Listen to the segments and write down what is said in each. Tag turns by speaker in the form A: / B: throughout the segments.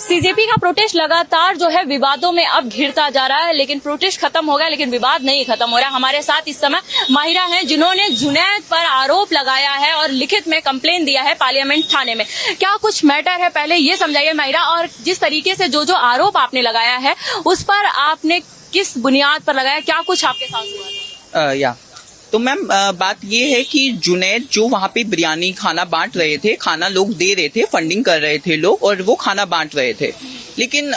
A: CJP का protest लगातार जो है विवादों में अब घिरता जा रहा है, लेकिन प्रोटेस्ट खत्म हो गया लेकिन विवाद नहीं खत्म हो रहा। हमारे साथ इस समय माहिरा हैं जिन्होंने जुनैद पर आरोप लगाया है और लिखित में कंप्लेन दिया है पार्लियामेंट थाने में। क्या कुछ मैटर है, पहले ये समझाइए माहिरा, और जिस तरीके से जो आरोप आपने लगाया है उस पर आपने किस बुनियाद पर लगाया, क्या कुछ आपके साथ हुआ था?
B: तो मैम बात ये है कि जुनैद जो वहाँ पे बिरयानी खाना बांट रहे थे, खाना लोग दे रहे थे, फंडिंग कर रहे थे लोग और वो खाना बांट रहे थे। लेकिन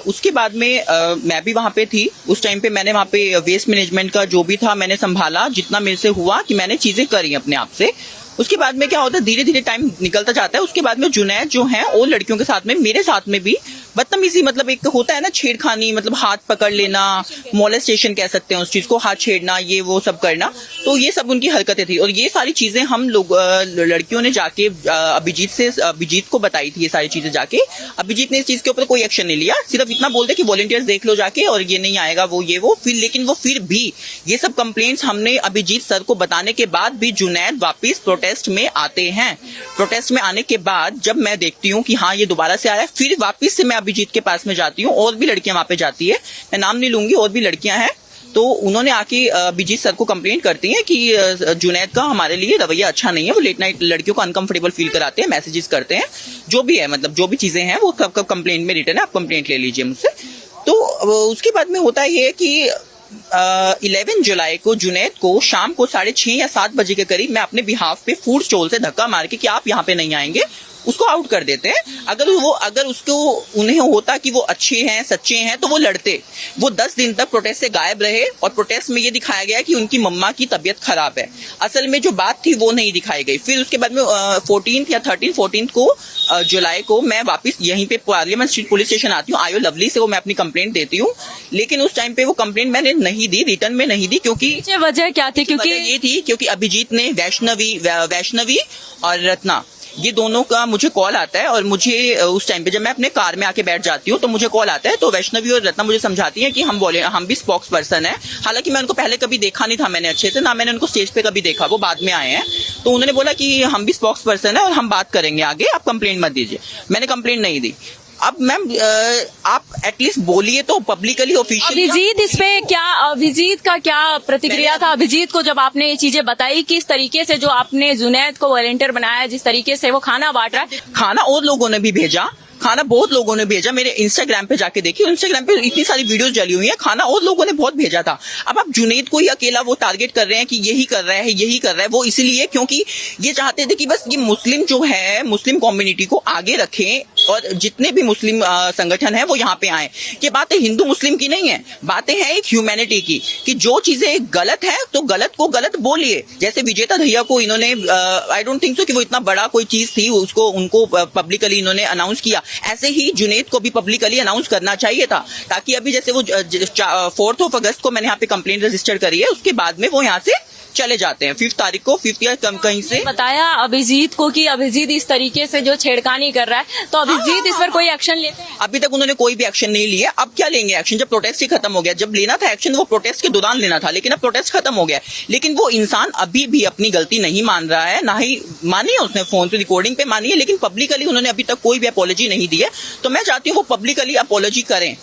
B: उसके बाद में मैं भी वहाँ पे थी। उस टाइम पे मैंने वहाँ पे वेस्ट मैनेजमेंट का जो भी था मैंने संभाला, जितना मेरे से हुआ कि मैंने चीजें करी अपने आप से। उसके बाद में क्या होता है, धीरे धीरे टाइम निकलता जाता है। उसके बाद में जुनैद जो है और लड़कियों के साथ में, मेरे साथ में भी बदतमीजी, मतलब एक होता है ना छेड़खानी, मतलब हाथ पकड़ लेना, मोलेस्टेशन कह सकते हैं उस चीज को, हाथ छेड़ना, ये वो सब करना। तो ये सब उनकी हरकतें थी और ये सारी चीजें हम लोग लड़कियों ने जाके अभिजीत को बताई थी। ये सारी चीजें जाके अभिजीत ने इस चीज के ऊपर कोई एक्शन नहीं लिया, सिर्फ इतना बोलते कि वॉलंटियर्स देख लो जाके और ये नहीं आएगा वो ये वो। फिर भी ये सब कंप्लेंट्स हमने अभिजीत सर को बताने के बाद भी जुनैद वापिस प्रोटेस्ट में आते हैं। प्रोटेस्ट में आने के बाद जब मैं देखती हूँ कि हाँ ये दोबारा से आया, फिर वापिस से मैं अभिजीत के पास में जाती हूँ। और भी लड़कियां वहां पे जाती है, मैं नाम नहीं लूंगी, और भी लड़कियां हैं। तो उन्होंने आके अभिजीत सर को कंप्लेंट करती हैं कि जुनैद का हमारे लिए रवैया अच्छा नहीं है, वो लेट नाइट लड़कियों को अनकंफर्टेबल फील कराते हैं, मैसेजेस करते हैं, जो भी है, मतलब जो भी चीजें हैं वो कब कंप्लेंट में रिटर्न है, आप कंप्लेंट ले लीजिए मुझसे। तो उसके बाद में होता है कि 11 जुलाई को जुनैद को शाम को 6:30 या 7 बजे के करीब मैं अपने बिहाफ पे फूड स्टॉल से धक्का मार के कि आप यहाँ पे नहीं आएंगे, उसको आउट कर देते हैं। अगर उसको उन्हें होता कि वो अच्छे हैं, सच्चे हैं, तो वो लड़ते। वो 10 दिन तक प्रोटेस्ट से गायब रहे और प्रोटेस्ट में ये दिखाया गया कि उनकी मम्मा की तबीयत खराब है। असल में जो बात थी वो नहीं दिखाई गई। फिर उसके बाद में 14 को जुलाई को मैं वापस यहीं पे पार्लियामेंट स्ट्रीट पुलिस स्टेशन आती हूँ, आयो लवली से वो मैं अपनी कंप्लेंट देती हूँ। लेकिन उस टाइम पे वो कंप्लेंट मैंने नहीं दी, रिटर्न में नहीं दी, क्योंकि
A: वजह क्या थी? क्योंकि
B: ये थी क्योंकि अभिजीत ने वैष्णवी और रत्ना, ये दोनों का मुझे कॉल आता है और मुझे उस टाइम पे जब मैं अपने कार में आके बैठ जाती हूँ तो मुझे कॉल आता है। तो वैष्णवी और रत्ना मुझे समझाती हैं कि हम भी स्पोक्स पर्सन है। हालांकि मैं उनको पहले कभी देखा नहीं था मैंने अच्छे से, ना मैंने उनको स्टेज पे कभी देखा, वो बाद में आए हैं। तो उन्होंने बोला कि हम भी स्पोक्स पर्सन है और हम बात करेंगे आगे, आप कंप्लेंट मत दीजिए। मैंने कंप्लेंट नहीं दी। अब मैम आप एटलीस्ट बोलिए तो पब्लिकली ऑफिशियली।
A: अभिजीत इस पे क्या, अभिजीत का क्या प्रतिक्रिया था? अभिजीत को जब आपने ये चीजें बताई, किस तरीके से जो आपने जुनैद को वॉलंटियर बनाया, जिस तरीके से वो खाना बांट रहा है,
B: खाना और लोगों ने भी भेजा, खाना बहुत लोगों ने भेजा। मेरे इंस्टाग्राम पे जाके देखिए, इंस्टाग्राम पे इतनी सारी वीडियोस डली हुई है, खाना और लोगों ने बहुत भेजा था। अब आप जुनैद को ही अकेला वो टारगेट कर रहे हैं कि यही कर रहा है, वो इसलिए क्योंकि ये चाहते थे कि बस ये मुस्लिम जो है, मुस्लिम कम्युनिटी को आगे रखें और जितने भी मुस्लिम संगठन है वो यहाँ पे आए। ये बातें हिंदू मुस्लिम की नहीं है, बातें हैं एक ह्यूमैनिटी की, कि जो चीजें गलत है तो गलत को गलत बोलिए। जैसे विजेता दहिया को इन्होंने, आई डोंट थिंक सो कि वो इतना बड़ा कोई चीज थी, उसको उनको पब्लिकली इन्होंने अनाउंस किया। ऐसे ही जुनैद को भी पब्लिकली अनाउंस करना चाहिए था, ताकि अभी जैसे वो 4 अगस्त को मैंने यहाँ पे कंप्लेंट रजिस्टर करी है, उसके बाद में वो यहाँ से चले जाते हैं। 5 तारीख को 5 या कहीं से
A: बताया अभिजीत को कि अभिजीत इस तरीके से जो छेड़खानी कर रहा है, तो अभिजीत इस पर कोई एक्शन लेते हैं?
B: अभी तक उन्होंने कोई भी एक्शन नहीं लिया। अब क्या लेंगे एक्शन, जब प्रोटेस्ट ही खत्म हो गया। जब लेना था एक्शन वो प्रोटेस्ट के दौरान लेना था, लेकिन अब प्रोटेस्ट खत्म हो गया। लेकिन वो इंसान अभी भी अपनी गलती नहीं मान रहा है, ना ही मानी है उसने, फोन पे रिकॉर्डिंग पे मानी है, लेकिन पब्लिकली उन्होंने अभी तक कोई भी अपॉलॉजी नहीं दी है। तो मैं चाहती हूँ वो पब्लिकली अपॉलॉजी करें।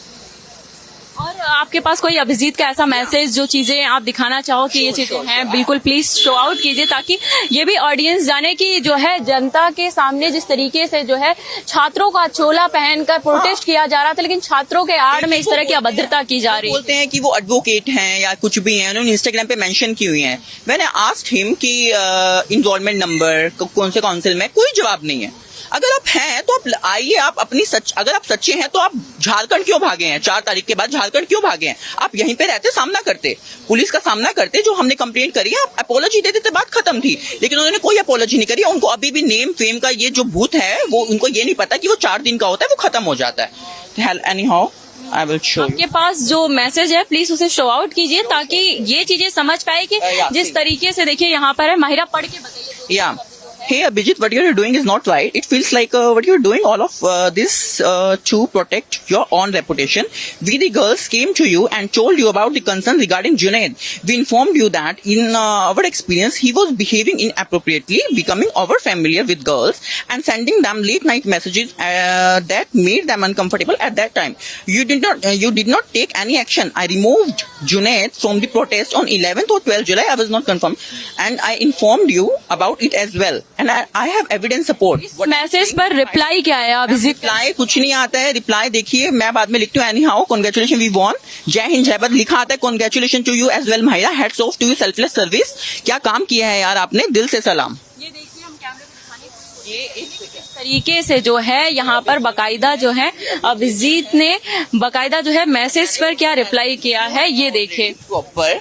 A: और आपके पास कोई अभिजीत का ऐसा मैसेज, जो चीजें आप दिखाना चाहो कि ये चीजें हैं, बिल्कुल प्लीज शो आउट कीजिए, ताकि ये भी ऑडियंस जाने कि जो है जनता के सामने जिस तरीके से जो है छात्रों का चोला पहनकर प्रोटेस्ट किया जा रहा था, लेकिन छात्रों के आड़ में इस तरह की अभद्रता की जा रही है।
B: बोलते हैं कि वो एडवोकेट हैं या कुछ भी हैं, उन्होंने इंस्टाग्राम पे मेंशन की हुई हैं। मैंने आस्क्ड हिम कि इनरोलमेंट नंबर कौन से काउंसिल में, कोई जवाब नहीं है। अगर आप हैं तो आप आइए, आप अपनी अगर आप सच्चे हैं तो आप झारखंड क्यों भागे हैं? 4 तारीख के बाद झारखंड क्यों भागे हैं? आप यहीं पे रहते, सामना करते, पुलिस का सामना करते, जो हमने कंप्लेंट करी है, आप अपॉलॉजी दे देते, बात खत्म थी। लेकिन उन्होंने कोई अपॉलॉजी नहीं करी। उनको अभी भी नेम फेम का ये जो भूत है, वो उनको ये नहीं पता कि वो 4 दिन का होता है, वो खत्म हो जाता है। Anyhow I will show.
A: आपके पास जो मैसेज है प्लीज उसे शो आउट कीजिए, ताकि ये चीजें समझ पाए कि जिस तरीके से, देखिए यहाँ पर है, माहिरा पढ़ के बताइए।
B: Hey Abhijit, what you're doing is not right. It feels like what you're doing all of this to protect your own reputation. We the girls came to you and told you about the concern regarding Junaid. We informed you that in our experience he was behaving inappropriately, becoming over familiar with girls and sending them late night messages that made them uncomfortable at that time. You did not take any action. I removed Junaid from the protest on 11th or 12th July. I was not confirmed, and I informed you about it as well. And I have evidence support.
A: Message पर reply क्या है Abhijit?
B: Reply कुछ नहीं आता है. Reply देखिए, मैं बाद में लिखती हूँ. Anyhow, congratulation, we won. जय हिंद जय भारत लिखा आता है. Congratulation to you as well Mahira. Hats off to you, selfless service. क्या काम किया है यार आपने, दिल से सलाम.
A: ये देखिए, हम कैमरे पे दिखाने ये इस तरीके से जो है यहाँ पर बकायदा जो है अभिजीत ने बकायदा जो है मैसेज पर क्या रिप्लाई किया है, ये देखिए
B: प्रॉपर.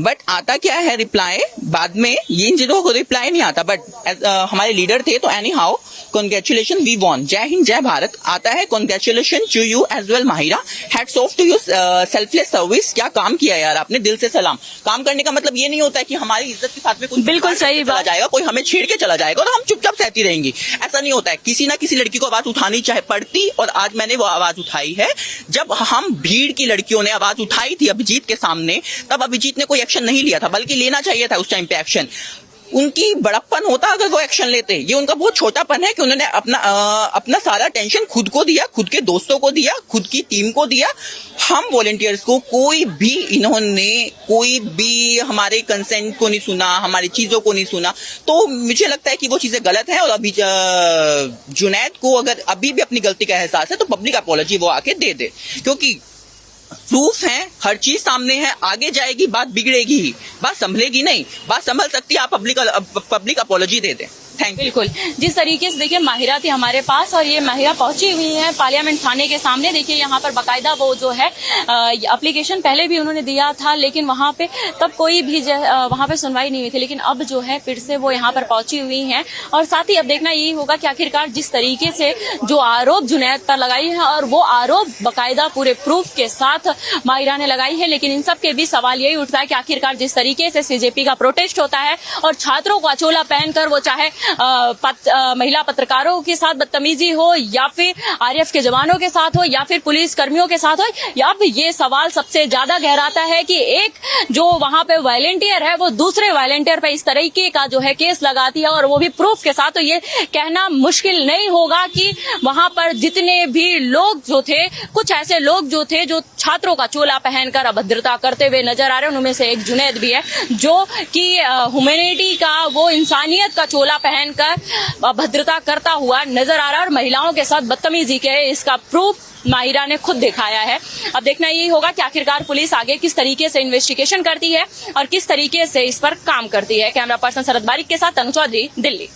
B: बट आता क्या है रिप्लाई बाद में, ये इन चीजों को रिप्लाई नहीं आता. बट हमारे लीडर थे तो anyhow, congratulation, we won. जय हिंद जय भारत आता है. Congratulation to you as well Mahira. Hats off to you, selfless service. क्या काम किया यार आपने, दिल से सलाम. काम करने का मतलब ये नहीं होता है कि हमारी इज्जत के साथ में कुछ
A: बिल्कुल सही बात
B: जाएगा, कोई हमें छेड़ के चला जाएगा और हम चुपचाप सहती रहेंगी. ऐसा नहीं होता है. किसी ना किसी लड़की को आवाज उठानी चाहे पड़ती, और आज मैंने वो आवाज उठाई है. जब हम भीड़ की लड़कियों ने आवाज उठाई थी अभिजीत के सामने, तब अभिजीत ने कोई एक्शन नहीं लिया था, बल्कि लेना चाहिए था उस टाइम पे एक्शन. उनकी बड़प्पन होता अगर वो एक्शन लेते. ये उनका बहुत छोटापन है कि उन्होंने अपना सारा टेंशन खुद को दिया, खुद के दोस्तों को दिया, खुद की टीम को दिया. हम वॉलंटियर्स को कोई भी हमारे कंसेंट को नहीं सुना, हमारी चीजों को नहीं सुना. तो मुझे लगता है कि वो चीजें गलत है. और अभी जुनैद को अगर अभी भी अपनी गलती का एहसास है तो पब्लिक अपॉलॉजी वो आके दे दे, क्योंकि प्रूफ है, हर चीज सामने है. आगे जाएगी बात बिगड़ेगी ही, बात संभलेगी नहीं. बात संभल सकती है, आप पब्लिक अपॉलॉजी दे दें. Thank you.
A: बिल्कुल. जिस तरीके से देखिए माहिरा थी हमारे पास, और ये माहिरा पहुंची हुई है पार्लियामेंट थाने के सामने. देखिए यहाँ पर बकायदा वो जो है एप्लीकेशन पहले भी उन्होंने दिया था, लेकिन वहां पे तब कोई भी वहां पे सुनवाई नहीं हुई थी. लेकिन अब जो है फिर से वो यहाँ पर पहुंची हुई है. और साथ ही अब देखना यही होगा कि आखिरकार जिस तरीके से जो आरोप जुनैद पर लगाई है, और वो आरोप बकायदा पूरे प्रूफ के साथ माहिरा ने लगाई है. लेकिन इन सब के भी सवाल यही उठता है कि आखिरकार जिस तरीके से सीजेपी का प्रोटेस्ट होता है और छात्रों को अचोला पहनकर वो चाहे महिला पत्रकारों के साथ बदतमीजी हो, या फिर आरएएफ के जवानों के साथ हो, या फिर पुलिस कर्मियों के साथ हो, या फिर ये सवाल सबसे ज्यादा गहराता है कि एक जो वहां पे वॉलंटियर है वो दूसरे वॉलंटियर पे इस तरीके का जो है केस लगाती है, और वो भी प्रूफ के साथ. तो ये कहना मुश्किल नहीं होगा कि वहां पर जितने भी लोग जो थे, कुछ ऐसे लोग जो थे जो छात्रों का चोला पहनकर अभद्रता करते हुए नजर आ रहे हैं. उनमें से एक जुनैद भी है जो कि ह्यूमैनिटी का, वो इंसानियत का चोला पहनकर अभद्रता करता हुआ नजर आ रहा है, और महिलाओं के साथ बदतमीजी के इसका प्रूफ माहिरा ने खुद दिखाया है. अब देखना यही होगा कि आखिरकार पुलिस आगे किस तरीके से इन्वेस्टिगेशन करती है और किस तरीके से इस पर काम करती है. कैमरा पर्सन शरद बारिक के साथ तनु चौधरी, दिल्ली.